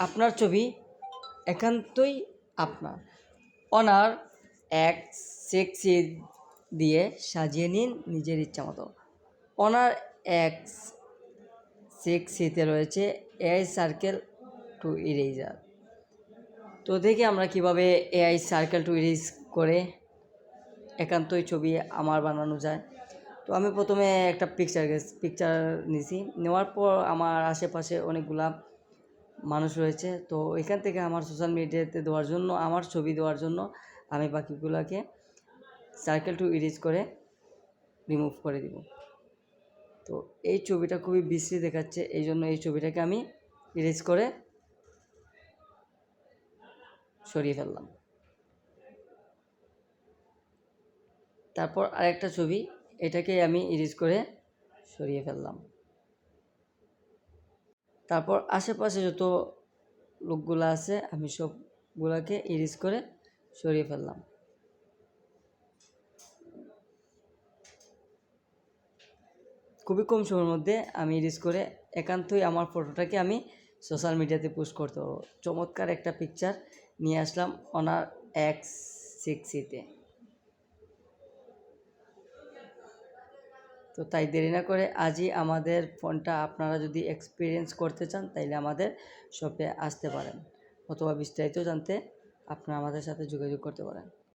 আপনার ছবি একান্তই আপনার। ওনার এক সেক্সি দিয়ে সাজিয়ে নিন নিজের ইচ্ছা মতো। ওনার এক সেক্সিতে রয়েছে এআই সার্কেল টু ইরেজার। তো দেখি আমরা কিভাবে এআই সার্কেল টু ইরেজ করে একান্তই ছবি আমার বানানো যায়। তো আমি প্রথমে একটা পিকচার নিছি, নেওয়ার পর আমার আশেপাশে অনেকগুলা মানুষ রয়েছে। তো এখান থেকে আমার সোশ্যাল মিডিয়াতে দেওয়ার জন্য, আমার ছবি দেওয়ার জন্য আমি বাকিগুলোকে সার্কেল টু ইরেজ করে রিমুভ করে দিব। তো এই ছবিটা খুবই বিশ্রী দেখাচ্ছে, এই জন্য এই ছবিটাকে আমি ইরেজ করে সরিয়ে ফেললাম। তারপর আরেকটা ছবি, এটাকে আমি ইরেজ করে সরিয়ে ফেললাম। তারপর আশেপাশে যত লোকগুলো আছে আমি সবগুলোকে ইরেজ করে সরিয়ে ফেললাম। খুবই কম সময়ের মধ্যে আমি ইরেজ করে একান্তই আমার ফটোটাকে আমি সোশ্যাল মিডিয়াতে পোস্ট করতে পারবো। চমৎকার একটা পিকচার নিয়ে আসলাম ওনার এক্স সেক্সিতে। তো তাই দেরি না করে আজই আমাদের ফোনটা আপনারা যদি এক্সপিরিয়েন্স করতে চান তাইলে আমাদের শপে আসতে পারেন, অথবা বিস্তারিত জানতে আপনারা আমাদের সাথে যোগাযোগ করতে পারেন।